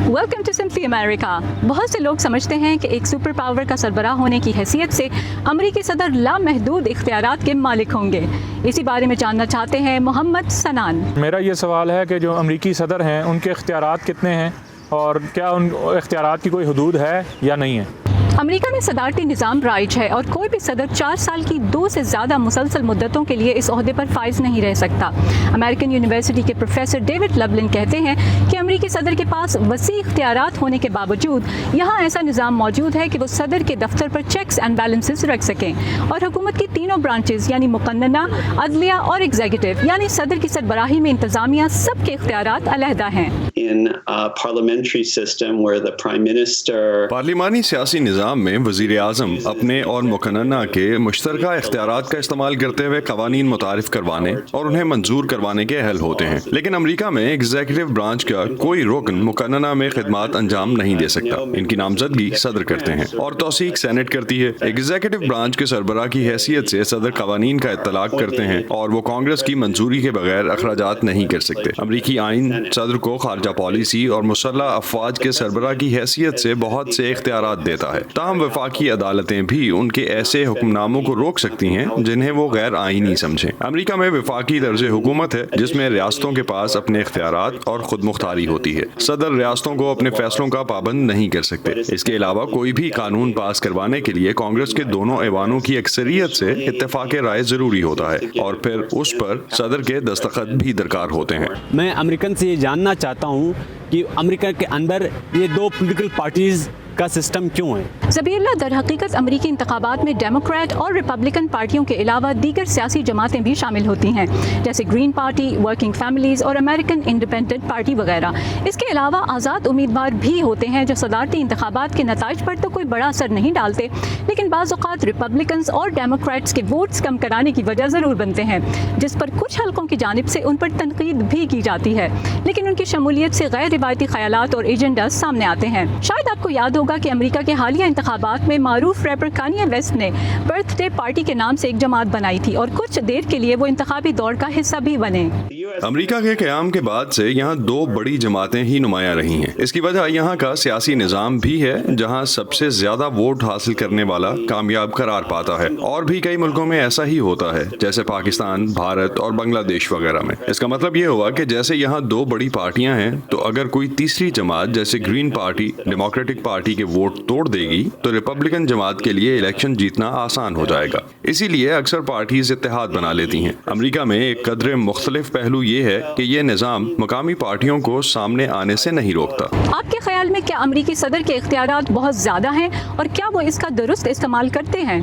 Welcome to simply امریکہ۔ بہت سے لوگ سمجھتے ہیں کہ ایک سپر پاور کا سربراہ ہونے کی حیثیت سے امریکی صدر لامحدود اختیارات کے مالک ہوں گے۔ اسی بارے میں جاننا چاہتے ہیں محمد سنان۔ میرا یہ سوال ہے کہ جو امریکی صدر ہیں ان کے اختیارات کتنے ہیں اور کیا ان اختیارات کی کوئی حدود ہے یا نہیں ہے؟ امریکہ میں صدارتی نظام رائج ہے اور کوئی بھی صدر 4 سال کی 2 سے زیادہ مسلسل مدتوں کے لیے اس عہدے پر فائز نہیں رہ سکتا۔ امریکن یونیورسٹی کے پروفیسر ڈیوڈ لبلن کہتے ہیں کہ امریکی صدر کے پاس وسیع اختیارات ہونے کے باوجود یہاں ایسا نظام موجود ہے کہ وہ صدر کے دفتر پر چیکس اینڈ بیلنسز رکھ سکیں اور حکومت کی تینوں برانچز یعنی مقننہ، عدلیہ اور ایگزیکٹو یعنی صدر کی سربراہی میں انتظامیہ سب کے اختیارات علیحدہ ہیں۔ پارلیمانی سیاسی نظام میں وزیر اعظم اپنے اور مقننہ کے مشترکہ اختیارات کا استعمال کرتے ہوئے قوانین متعارف کروانے اور انہیں منظور کروانے کے اہل ہوتے ہیں، لیکن امریکہ میں ایگزیکٹو برانچ کا کوئی رکن مقننہ میں خدمات انجام نہیں دے سکتا۔ ان کی نامزدگی صدر کرتے ہیں اور توثیق سینٹ کرتی ہے۔ ایگزیکٹو برانچ کے سربراہ کی حیثیت سے صدر قوانین کا اطلاق کرتے ہیں اور وہ کانگریس کی منظوری کے بغیر اخراجات نہیں کر سکتے۔ امریکی آئین صدر کو خارجہ پالیسی اور مسلح افواج کے سربراہ کی حیثیت سے بہت سے اختیارات دیتا ہے، تاہم وفاقی عدالتیں بھی ان کے ایسے حکم ناموں کو روک سکتی ہیں جنہیں وہ غیر آئینی سمجھیں۔ امریکہ میں وفاقی طرز حکومت ہے جس میں ریاستوں کے پاس اپنے اختیارات اور خود مختاری ہوتی ہے۔ صدر ریاستوں کو اپنے فیصلوں کا پابند نہیں کر سکتے۔ اس کے علاوہ کوئی بھی قانون پاس کروانے کے لیے کانگریس کے دونوں ایوانوں کی اکثریت سے اتفاق رائے ضروری ہوتا ہے اور پھر اس پر صدر کے دستخط بھی درکار ہوتے ہیں۔ میں امریکن سے یہ جاننا چاہتا ہوں کہ امریکہ کے اندر یہ 2 پولیٹیکل پارٹیز کا سسٹم کیوں ہے؟ ظبی اللہ در حقیقت امریکی انتخابات میں ڈیموکریٹ اور ریپبلکن پارٹیوں کے علاوہ دیگر سیاسی جماعتیں بھی شامل ہوتی ہیں، جیسے گرین پارٹی، ورکنگ فیملیز اور امریکن انڈیپینڈنٹ پارٹی وغیرہ۔ اس کے علاوہ آزاد امیدوار بھی ہوتے ہیں جو صدارتی انتخابات کے نتائج پر تو کوئی بڑا اثر نہیں ڈالتے، لیکن بعض اوقات ریپبلکنز اور ڈیموکریٹس کے ووٹس کم کرانے کی وجہ ضرور بنتے ہیں، جس پر کچھ حلقوں کی جانب سے ان پر تنقید بھی کی جاتی ہے، لیکن ان کی شمولیت سے غیر روایتی خیالات اور ایجنڈاز سامنے آتے ہیں۔ شاید آپ کو یاد ہوگا کہ امریکہ کے حالیہ انتخابات میں معروف ریپر کانیے ویسٹ نے برتھ ڈے پارٹی کے نام سے ایک جماعت بنائی تھی اور کچھ دیر کے لیے وہ انتخابی دوڑ کا حصہ بھی بنے۔ امریکہ کے قیام کے بعد سے یہاں 2 بڑی جماعتیں ہی نمایاں رہی ہیں۔ اس کی وجہ یہاں کا سیاسی نظام بھی ہے جہاں سب سے زیادہ ووٹ حاصل کرنے والا کامیاب قرار پاتا ہے، اور بھی کئی ملکوں میں ایسا ہی ہوتا ہے جیسے پاکستان، بھارت اور بنگلہ دیش وغیرہ میں۔ اس کا مطلب یہ ہوا کہ جیسے یہاں 2 بڑی پارٹیاں ہیں تو اگر کوئی تیسری جماعت جیسے گرین پارٹی ڈیموکریٹک پارٹی کے ووٹ توڑ دے گی تو ریپبلکن جماعت کے لیے الیکشن جیتنا آسان ہو جائے گا۔ اسی لیے اکثر پارٹیز اتحاد بنا لیتی ہیں۔ امریکہ میں ایک قدرے مختلف پہلو یہ ہے کہ یہ نظام مقامی پارٹیوں کو سامنے آنے سے نہیں روکتا۔ آپ کے خیال میں کیا امریکی صدر کے اختیارات بہت زیادہ ہیں اور کیا وہ اس کا درست استعمال کرتے ہیں؟